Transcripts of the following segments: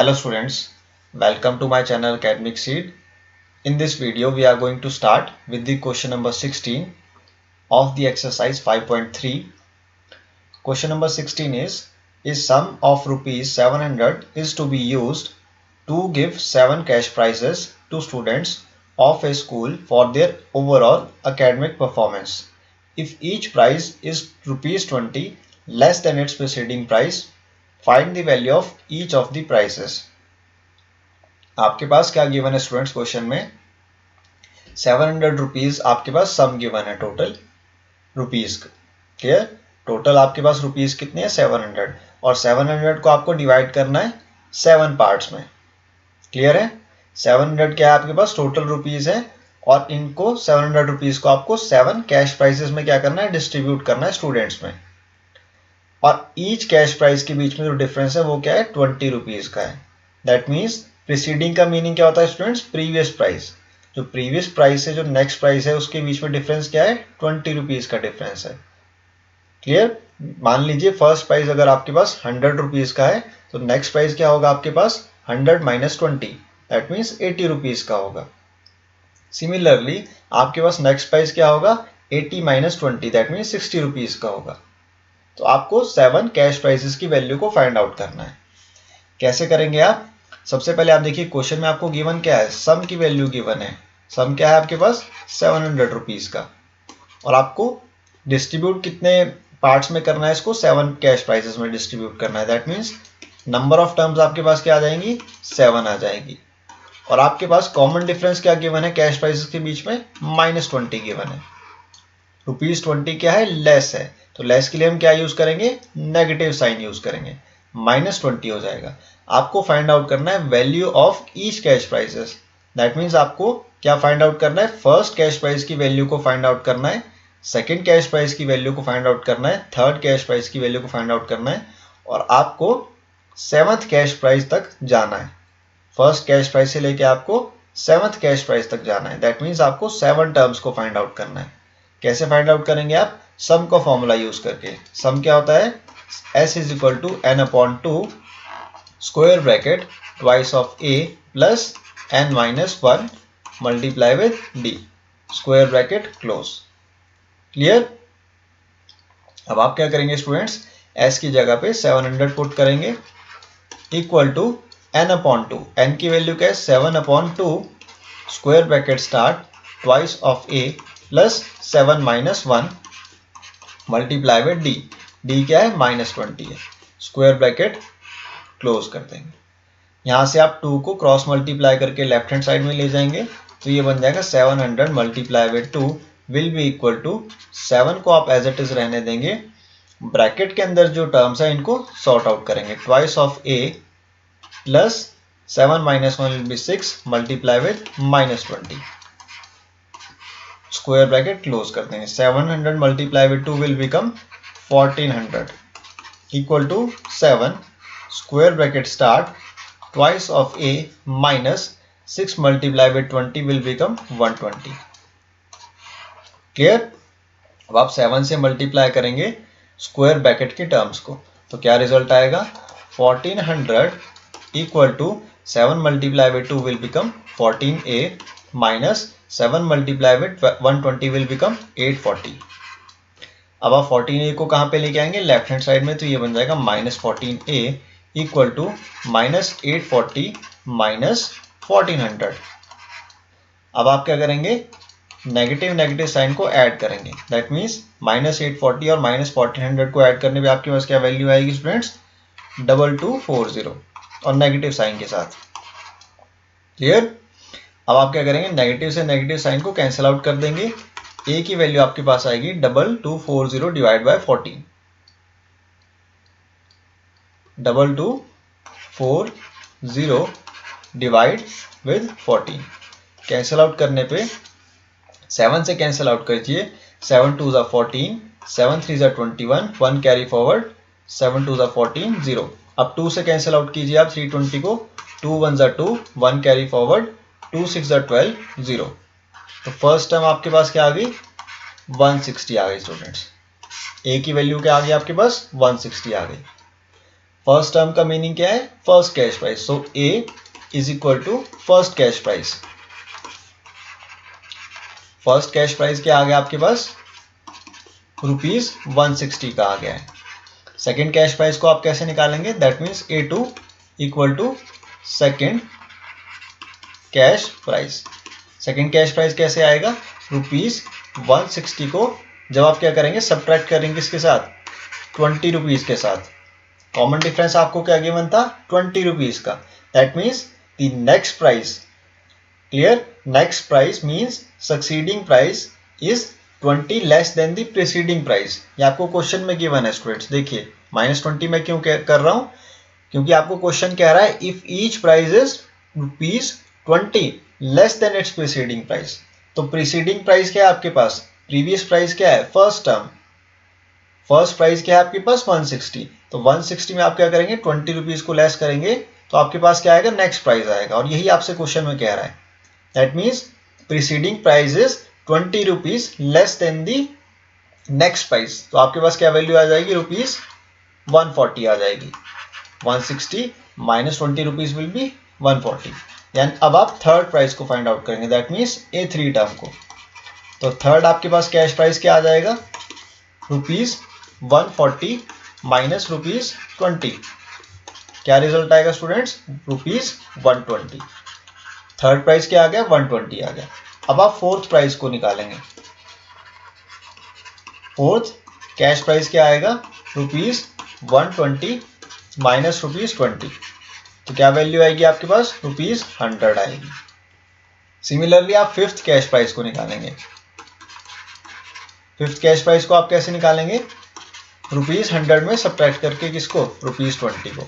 Hello students, welcome to my channel Academic Seed. In this video we are going to start with the question number 16 of the exercise 5.3. Question number 16 is sum of rupees 700 is to be used to give 7 cash prizes to students of a school for their overall academic performance. If each prize is rupees 20 less than its preceding price, find the value of each of the prizes. आपके पास क्या given है students question में 700 rupees आपके पास सम given है total rupees clear. Total आपके पास rupees कितने हैं 700 और 700 को आपको डिवाइड करना है 7 पार्ट्स में। क्लियर है। 700 क्या है आपके पास टोटल रुपीज है और इनको 700 रुपीज को आपको 7 कैश प्राइजेस में क्या करना है डिस्ट्रीब्यूट करना है स्टूडेंट्स में। और ईच कैश प्राइस के बीच में जो डिफरेंस है वो क्या है 20 रुपीज का है। दैट मीन्स प्रीसीडिंग का मीनिंग क्या होता है स्टूडेंट्स प्रीवियस प्राइस। जो प्रीवियस प्राइस है जो नेक्स्ट प्राइस है उसके बीच में डिफरेंस क्या है 20 रुपीज का डिफरेंस है। क्लियर। मान लीजिए फर्स्ट प्राइस अगर आपके पास 100 रुपीज का है तो नेक्स्ट प्राइस क्या होगा आपके पास 100 माइनस 20 दैट मीन्स 80 रुपीज का होगा। सिमिलरली आपके पास नेक्स्ट प्राइस क्या होगा 80 माइनस 20 दैट मीन्स 60 रुपीज का होगा। तो आपको 7 कैश प्राइसेस की वैल्यू को फाइंड आउट करना है। कैसे करेंगे आप। सबसे पहले आप देखिए क्वेश्चन में आपको गिवन क्या है सम की वैल्यू गिवन है। सम क्या है आपके पास 700 रुपीज का और आपको डिस्ट्रीब्यूट कितने पार्ट्स में करना है इसको 7 कैश प्राइसेस में डिस्ट्रीब्यूट करना है। That means number of terms आपके पास क्या आ जाएंगी 7 आ जाएगी। और आपके पास कॉमन डिफरेंस क्या गिवन है कैश प्राइसेस के बीच में -20 गिवन है। रुपीज 20 क्या है लेस है तो लेस के लिए हम क्या यूज करेंगे नेगेटिव साइन यूज करेंगे -20 हो जाएगा। आपको फाइंड आउट करना है value of each cash prices. That means आपको क्या फाइंड आउट करना है फर्स्ट कैश प्राइस की वैल्यू को फाइंड आउट करना है, सेकंड कैश प्राइस की वैल्यू को फाइंड आउट करना है, थर्ड कैश प्राइस की वैल्यू को फाइंड आउट करना है और आपको 7th कैश प्राइस तक जाना है। फर्स्ट कैश प्राइस से लेके आपको 7th कैश प्राइस तक जाना है। दैट मीन्स आपको 7 टर्म्स को फाइंड आउट करना है। कैसे फाइंड आउट करेंगे आप सम का फॉर्मूला यूज करके। सम क्या होता है s is equal to n/2 square bracket twice of a plus n-1 multiply with d square bracket close. Clear. अब आप क्या करेंगे स्टूडेंट्स s की जगह पे 700 पुट करेंगे इक्वल टू n/2 n की वैल्यू क्या है 7/2 square bracket start twice of a plus 7-1 multiply with d d क्या है -20 है स्क्वायर ब्रैकेट क्लोज कर देंगे। यहां से आप 2 को क्रॉस मल्टीप्लाई करके लेफ्ट हैंड साइड में ले जाएंगे तो ये बन जाएगा 700 multiply with 2 will be equal to 7 को आप एज इट इज रहने देंगे। ब्रैकेट के अंदर जो टर्म्स है इनको सॉर्ट आउट करेंगे twice of a plus 7-1 will be 6 multiply with -20 square bracket close कर देंगे। 700 multiply with 2 will become 1400 equal to 7 square bracket start twice of a minus 6 multiply with 20 will become 120। Clear. अब आप 7 से multiply करेंगे square bracket की terms को तो क्या रिजल्ट आएगा 1400 equal to 7 multiply with 2 will become 14a minus 7 multiply with 120 will become 840। अब आप 14a को कहां पे लेके आएंगे लेफ्ट हैंड साइड में तो ये बन जाएगा -14a इक्वल टू -840 माइनस 1400। अब आप क्या करेंगे नेगेटिव साइन को ऐड करेंगे। दैट मीन्स -840 और -1400 को ऐड करने पे आपके पास क्या वैल्यू आएगी स्टूडेंट्स 2240 और नेगेटिव साइन के साथ। क्लियर। अब आप क्या करेंगे नेगेटिव से नेगेटिव साइन को कैंसिल आउट कर देंगे। a की वैल्यू आपके पास आएगी 2240 divide by 14 2240 divide with 14 cancel out करने पे 7 से कैंसिल आउट कीजिए 7 2 ज़ा 14 7 3 ज़ा 21 1 कैरी फॉरवर्ड 7 2 ज़ा 14 0। अब 2 से कैंसिल आउट कीजिए आप 320 को 2 1 ज़ा 2 1 कैरी फॉरवर्ड 2 6 ज़ा 12 0। तो फर्स्ट टर्म आपके पास क्या आ गई 160 आ गई स्टूडेंट्स। a की वैल्यू क्या आ गई आपके पास 160 आ गई। फर्स्ट टर्म का मीनिंग क्या है? First cash price. So A is equal to first cash price. First cash price क्या आ गया आपके पास? ₹160 का आ गया है। सेकेंड कैश प्राइस को आप कैसे निकालेंगे? That means A2 equal to second cash price. Second cash price कैसे आएगा? ₹160 को जब आप क्या करेंगे? सब्ट्रैक्ट करेंगे किसके साथ? 20 रुपीज के साथ। कॉमन डिफरेंस आपको क्या गिवन था? 20 रुपीज का। That means the next price, clear, next price means succeeding price is 20 less than the preceding price. ये आपको क्वेश्चन में गिवन है स्टूडेंट्स। देखिए -20 मैं क्यों कर रहा हूं? क्योंकि आपको क्वेश्चन कह रहा है if each price is ₹20 less than it's preceding price. तो प्रीसीडिंग प्राइस क्या है आपके पास? प्रीवियस प्राइस क्या है? First term. फर्स्ट प्राइस क्या है आपके पास? 160। तो 160 में आप क्या करेंगे? 20 रुपीज को लेस करेंगे तो आपके पास क्या आएगा? नेक्स्ट प्राइस आएगा। और यही आपसे क्वेश्चन में कह रहा है। That means preceding price is 20 rupees less than the next price. तो आपके पास क्या वैल्यू आ जाएगी? ₹140 आ जाएगी। 160 माइनस 20 रुपीज विल बी 140। यानी अब आप थर्ड प्राइस को फाइंड आउट करेंगे, दैट मीन्स A3 टर्म को। तो थर्ड आपके पास कैश प्राइस क्या आ जाएगा? ₹140 माइनस ₹20। क्या रिजल्ट आएगा स्टूडेंट्स? ₹120। थर्ड प्राइस क्या आ गया? 120 आ गया। अब आप फोर्थ प्राइस को निकालेंगे। फोर्थ कैश प्राइस क्या आएगा? ₹120 माइनस ₹20। तो क्या वैल्यू आएगी आपके पास? ₹100 आएगी। सिमिलरली आप फिफ्थ कैश प्राइस को निकालेंगे। फिफ्थ कैश प्राइस को आप कैसे निकालेंगे? ₹100 में सब्ट्रैक्ट करके किसको? ₹20 को।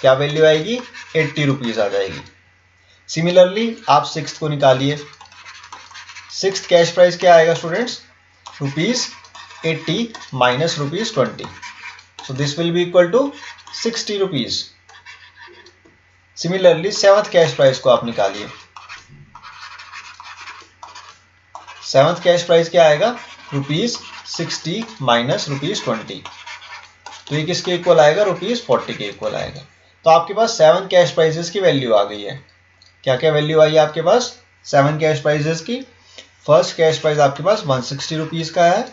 क्या वैल्यू आएगी? 80 रुपीज आ जाएगी। सिमिलरली आप सिक्स्थ को निकालिए। सिक्स्थ कैश प्राइस क्या आएगा students? ₹80 minus ₹20। So this will be equal to 60 rupees. Similarly seventh cash price को आप निकालिए। सेवंथ कैश प्राइस क्या आएगा? ₹60 माइनस ₹20। तो ये किसके इक्वल आएगा? ₹40 के इक्वल आएगा। तो आपके पास 7 कैश प्राइसेस की वैल्यू आ गई है। क्या क्या वैल्यू आई है आपके पास? 7 कैश प्राइसेस की। फर्स्ट कैश प्राइस आपके पास 160 रुपीज का है।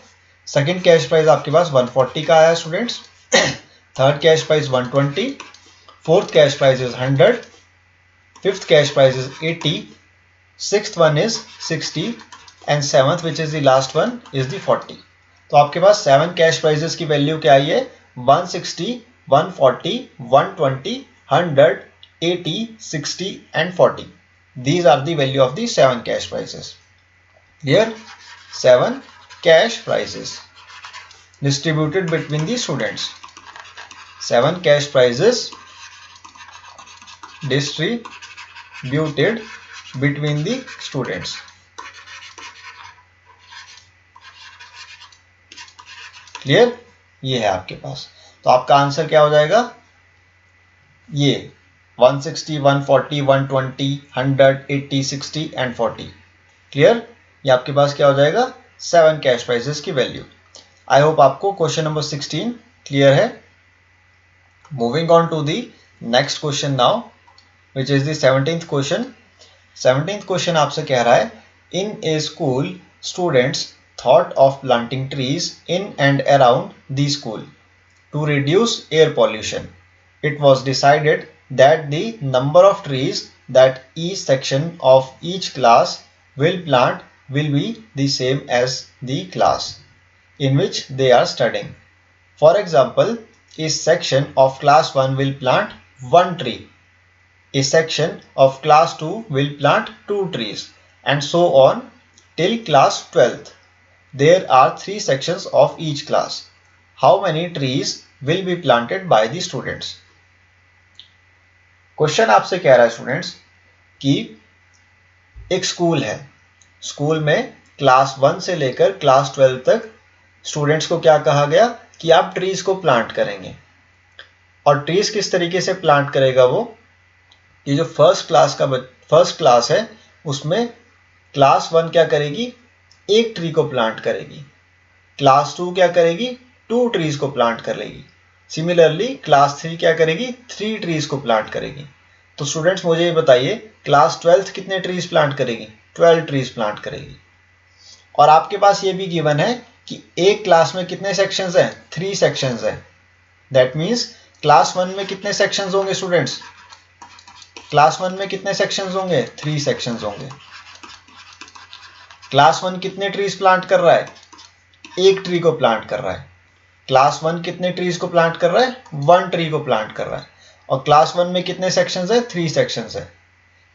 सेकेंड कैश प्राइस आपके पास 140 का है students. Third cash price 120। Fourth cash price is 100। Fifth cash price is 80। Sixth one is 60 and seventh which is the last one is the 40। तो आपके पास 7 cash prices की value क्या आई है? 160, 140, 120, 100, 80, 60 and 40. These are the value of the 7 cash prices. Here 7 cash prices distributed between the students. 7 cash prices distributed between the students. Clear? ये है आपके पास। तो आपका आंसर क्या हो जाएगा? ये 160, 140, 120, 100, 80, 60 एंड 40। क्लियर? ये आपके पास क्या हो जाएगा? 7 कैश प्राइसेस की वैल्यू। आई होप आपको क्वेश्चन नंबर 16 क्लियर है। Moving on to the next question now, which is the 17th question. 17th question आपसे कह रहा है, in a school students thought of planting trees in and around the school to reduce air pollution. It was decided that the number of trees that each section of each class will plant will be the same as the class in which they are studying. For example, a section of class 1 will plant 1 tree. A section of class 2 will plant 2 trees and so on till class 12th. There are 3 sections of each class. How many trees will be planted by the students? Question आपसे कह रहा है students कि एक school है, school में class 1 से लेकर क्लास 12 तक स्टूडेंट्स को क्या कहा गया कि आप ट्रीज को प्लांट करेंगे। और ट्रीज किस तरीके से प्लांट करेगा वो? ये जो फर्स्ट क्लास है उसमें क्लास 1 क्या करेगी? एक ट्री को प्लांट करेगी। क्लास 2 क्या करेगी? 2 ट्रीज को प्लांट करेगी। सिमिलरली क्लास 3 क्या करेगी, 3 ट्रीज को प्लांट करेगी। तो स्टूडेंट्स मुझे ये बताइए क्लास 12th कितने ट्रीज प्लांट करेगी, 12 ट्रीज प्लांट करेगी। और आपके पास ये भी गिवन है कि एक क्लास में कितने सेक्शंस हैं, 3 सेक्शंस हैं। दैट मीन्स क्लास 1 में कितने सेक्शंस होंगे स्टूडेंट्स, क्लास 1 में कितने सेक्शंस होंगे, 3 सेक्शंस होंगे। क्लास 1 कितने ट्रीज प्लांट कर रहा है, एक ट्री को प्लांट कर रहा है। क्लास 1 कितने ट्रीज को प्लांट कर रहा है, 1 ट्री को प्लांट कर रहा है। और क्लास 1 में कितने सेक्शंस है, 3 सेक्शंस है।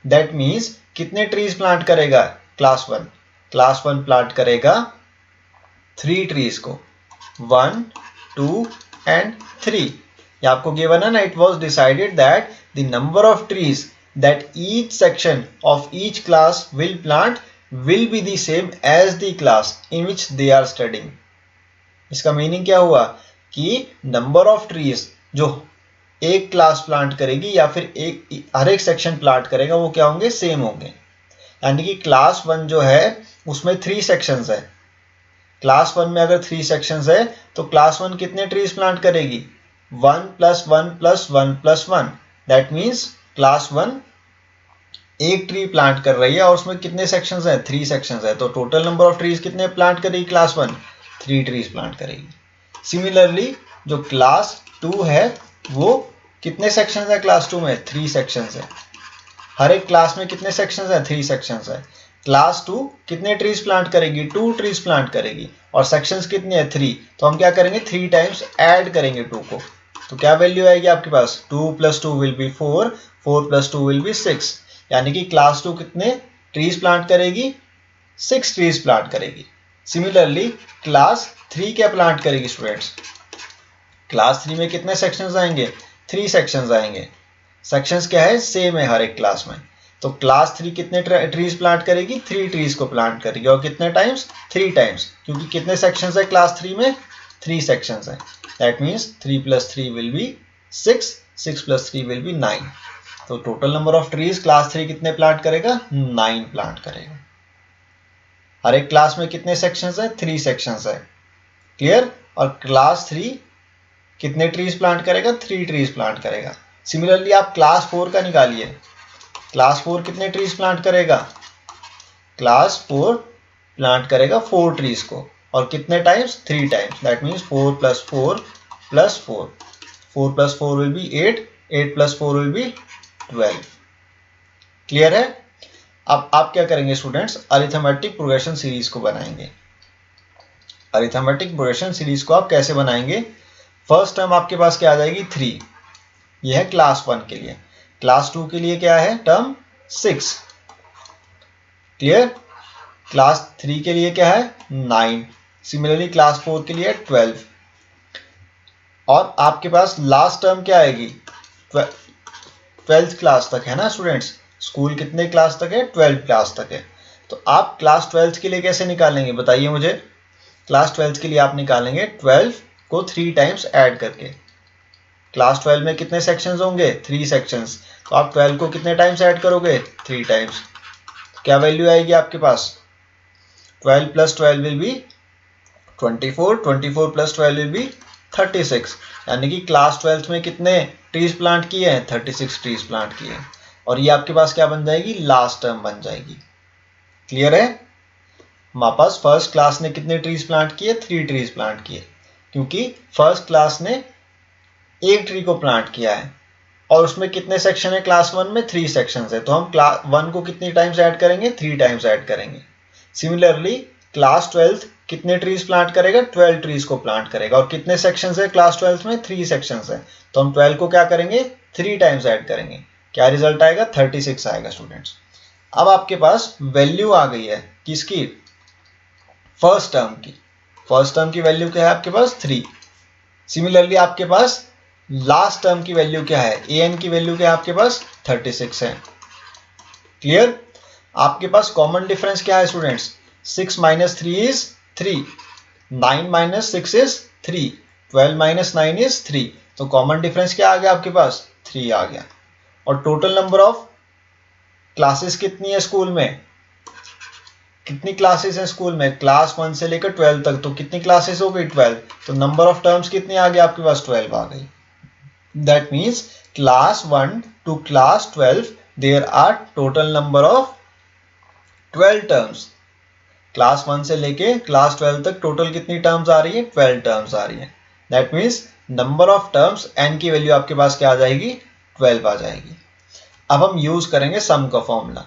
दैट मीन्स कितने ट्रीज प्लांट करेगा क्लास 1, क्लास 1 प्लांट करेगा 3 ट्रीज को, 1 2 एंड 3। ये आपको गिवन है ना, it was decided that the number of trees that each section of each class will plant will be the same as the class in which they are studying। इसका meaning क्या हुआ कि number of trees जो एक class plant करेगी या फिर हर एक सेक्शन प्लांट करेगा वो क्या होंगे, सेम होंगे। यानी कि क्लास 1 जो है उसमें 3 सेक्शंस है। क्लास 1 में अगर 3 सेक्शंस है तो क्लास 1 कितने ट्रीज प्लांट करेगी, 1 + 1 + 1 + 1। दैट मीन्स क्लास 1 एक ट्री प्लांट कर रही है और उसमें कितने सेक्शंस हैं, 3 सेक्शंस है। तो टोटल नंबर ऑफ ट्रीज कितने प्लांट करेगी क्लास 1, 3 ट्रीज प्लांट करेगी। सिमिलरली जो क्लास 2 है वो कितने सेक्शंस है क्लास 2 में, 3 सेक्शंस है। हर एक क्लास में कितने सेक्शंस है, 3 सेक्शंस है। क्लास 2 कितने ट्रीज प्लांट करेगी, 2 ट्रीज प्लांट करेगी और सेक्शंस कितने हैं, 3। तो हम क्या करेंगे, 3 टाइम्स ऐड करेंगे 2 को। तो क्या वैल्यू आएगी आपके पास, 2 + 2 विल बी 4, 4 + 2 विल बी 6। यानी कि क्लास 2 कितने ट्रीज प्लांट करेगी, 6 ट्रीज प्लांट करेगी। सिमिलरली क्लास 3 क्या प्लांट करेगी स्टूडेंट्स, क्लास 3 में कितने सेक्शंस आएंगे, 3 सेक्शंस आएंगे। सेक्शंस क्या है, सेम है हर एक क्लास में। तो क्लास 3 कितने ट्रीज प्लांट करेगी, 3 ट्रीज को प्लांट करेगी और कितने टाइम्स, 3 टाइम्स। क्योंकि कितने सेक्शंस है क्लास 3 में, 3 सेक्शंस है। That means 3 + 3 will be 6, 6 + 3 will be 9। तो total number of trees class 3 कितने प्लांट करेगा, 9 प्लांट करेगा। हर एक क्लास में कितने सेक्शंस है, 3 सेक्शंस है। क्लियर। और क्लास 3 कितने ट्रीज प्लांट करेगा, 3 ट्रीज प्लांट करेगा। सिमिलरली आप क्लास 4 का निकालिए, क्लास 4 कितने ट्रीज प्लांट करेगा, क्लास 4 प्लांट करेगा 4 ट्रीज को और कितने times, 3 times. That means 4 + 4 + 4, 4 + 4 will be 8, 8 + 4 will be 12। Clear है। अब आप क्या करेंगे स्टूडेंट्स, अरिथमेटिक प्रोग्रेशन सीरीज को बनाएंगे। अरिथमेटिक प्रोग्रेशन सीरीज को आप कैसे बनाएंगे, फर्स्ट टर्म आपके पास क्या आ जाएगी, 3। यह है क्लास 1 के लिए। क्लास 2 के लिए क्या है टर्म, 6। क्लियर। क्लास 3 के लिए क्या है, 9। सिमिलरली क्लास 4 के लिए 12। और आपके पास लास्ट टर्म क्या आएगी, 12th क्लास तक है ना स्टूडेंट्स। स्कूल कितने क्लास तक है, 12th क्लास तक है। तो आप क्लास 12th के लिए कैसे निकालेंगे बताइए मुझे। क्लास 12th के लिए आप निकालेंगे 12 को 3 टाइम्स ऐड करके। क्लास 12 में कितने सेक्शंस होंगे, 3 सेक्शंस। तो आप 12 को कितने टाइम्स ऐड करोगे, 3 टाइम्स। तो क्या वैल्यू आएगी आपके पास, 12 + 12 विल बी 24, 24 + 12 विल बी 36। यानी कि क्लास 12th में कितने ट्रीज प्लांट किए हैं, 36 ट्रीज प्लांट किए हैं। और ये आपके पास क्या बन जाएगी, लास्ट टर्म बन जाएगी। क्लियर है। हमारे पास फर्स्ट क्लास ने कितने ट्रीज प्लांट किए, 3 ट्रीज प्लांट किए, क्योंकि फर्स्ट क्लास ने एक ट्री को प्लांट किया है और उसमें कितने सेक्शन है क्लास 1 में, 3 सेक्शन है। तो हम क्लास 1 को कितनी टाइम्स ऐड करेंगे, 3 टाइम्स ऐड करेंगे। सिमिलरली क्लास 12 कितने ट्रीज प्लांट करेगा, 12 ट्रीज को प्लांट करेगा और कितने सेक्शन है क्लास 12 में, 3 सेक्शन है। तो हम 12 को क्या करेंगे, 3 टाइम्स ऐड करेंगे। क्या रिजल्ट आएगा, 36 आएगा स्टूडेंट्स। अब आपके पास वैल्यू आ गई है किसकी, फर्स्ट टर्म की। फर्स्ट टर्म की वैल्यू क्या है आपके पास, 3। सिमिलरली आपके पास लास्ट टर्म की वैल्यू क्या है, an की वैल्यू क्या है आपके पास, 36 है। क्लियर। आपके पास कॉमन डिफरेंस क्या है स्टूडेंट्स, 6 - 3 इज 3, 9 - 6 इज 3, 12 - 9 इज 3। तो कॉमन डिफरेंस क्या आ गया आपके पास, 3 आ गया। और टोटल नंबर ऑफ क्लासेस कितनी है स्कूल में, कितनी क्लासेस हैं स्कूल में, क्लास 1 से लेकर 12 तक, तो कितनी क्लासेस हो गई 12, तो नंबर ऑफ टर्म्स कितनी आ गई आपके पास, 12 आ गई। That means class 1 to class 12 there are total number of 12 terms. Class 1 से लेके क्लास 12 तक टोटल कितनी टर्म्स आ रही है, 12 टर्म्स आ रही है। That means number of terms n की वैल्यू आपके पास क्या आ जाएगी, 12 आ जाएगी। अब हम यूज करेंगे सम का फॉर्मूला,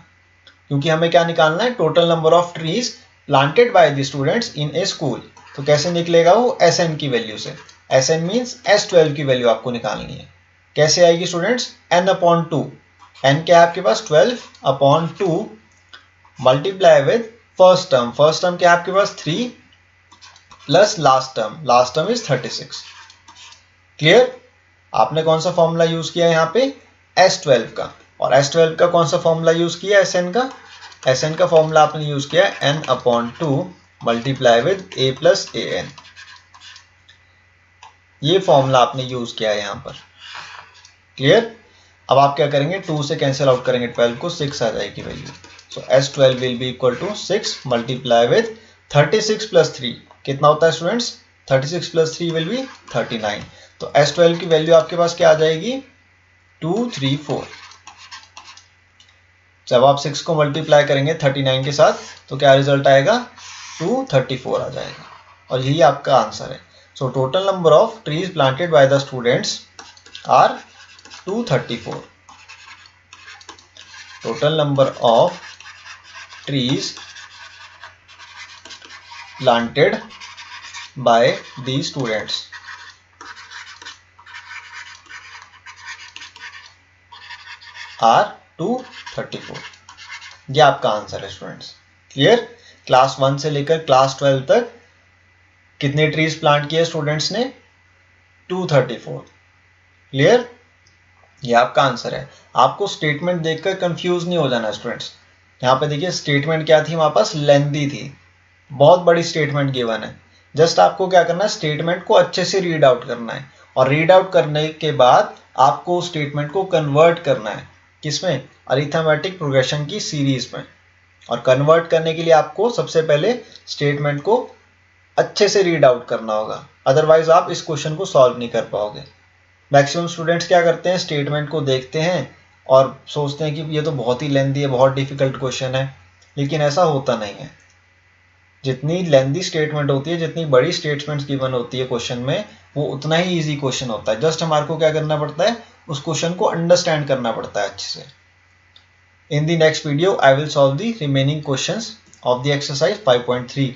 क्योंकि हमें क्या निकालना है, total number of trees planted by the students in a school. तो कैसे निकलेगा वो, Sn की वैल्यू से। Sn मीन्स S12 की वैल्यू आपको निकालनी है। कैसे आएगी स्टूडेंट्स, n/2, n क्या है आपके पास 12/2 multiply with first term, first term क्या है आपके पास 3 plus last term is 36। Clear. आपने कौन सा फॉर्मूला यूज किया यहाँ पे, S12 का, और S12 का कौन सा फॉर्मूला यूज किया, Sn का। Sn का फॉर्मूला आपने यूज किया n/2 multiply with a plus an, ये फॉर्मूला आपने यूज किया है यहाँ पर। क्लियर। अब आप क्या करेंगे, 2 से कैंसिल आउट करेंगे 12 को, 6 आ जाएगी वैल्यू। So S12 will be equal to 6 multiply with 36 plus 3, कितना होता है स्टूडेंट्स, 36 प्लस 3 विल बी 39। तो S12 की वैल्यू आपके पास क्या आ जाएगी, 234। जब आप 6 को मल्टीप्लाई करेंगे 39 के साथ तो क्या रिजल्ट आएगा, 234 आ जाएगा, और यही आपका आंसर है। So total number of trees planted by the students are 234। Total number of trees planted by the students are 234। ये आपका आंसर है स्टूडेंट्स। क्लियर। क्लास 1 से लेकर क्लास 12 तक कितने ट्रीज प्लांट किए स्टूडेंट्स ने, 234। क्लियर। ये आपका आंसर है। आपको स्टेटमेंट देखकर कंफ्यूज नहीं हो जाना स्टूडेंट्स। यहाँ पे देखिए स्टेटमेंट क्या थी हमारे पास, लेंथी थी, बहुत बड़ी स्टेटमेंट गिवन है। जस्ट आपको क्या करना है, स्टेटमेंट को अच्छे से रीड आउट करना है, और रीड आउट करने के बाद आपको स्टेटमेंट को कन्वर्ट करना है, किसमें, अरिथमेटिक प्रोग्रेशन की सीरीज में। और कन्वर्ट करने के लिए आपको सबसे पहले स्टेटमेंट को अच्छे से रीड आउट करना होगा, अदरवाइज आप इस क्वेश्चन को सॉल्व नहीं कर पाओगे। मैक्सिमम स्टूडेंट्स क्या करते हैं, स्टेटमेंट को देखते हैं और सोचते हैं कि ये तो बहुत ही लेंथी है, बहुत डिफिकल्ट क्वेश्चन है, लेकिन ऐसा होता नहीं है। जितनी लेंथी स्टेटमेंट होती है, जितनी बड़ी स्टेटमेंट्स गिवन होती है क्वेश्चन में, वो उतना ही इजी क्वेश्चन होता है। जस्ट हमारे को क्या करना पड़ता है, उस क्वेश्चन को अंडरस्टैंड करना पड़ता है अच्छे से। In the next video, I will solve the remaining questions of the exercise 5.3.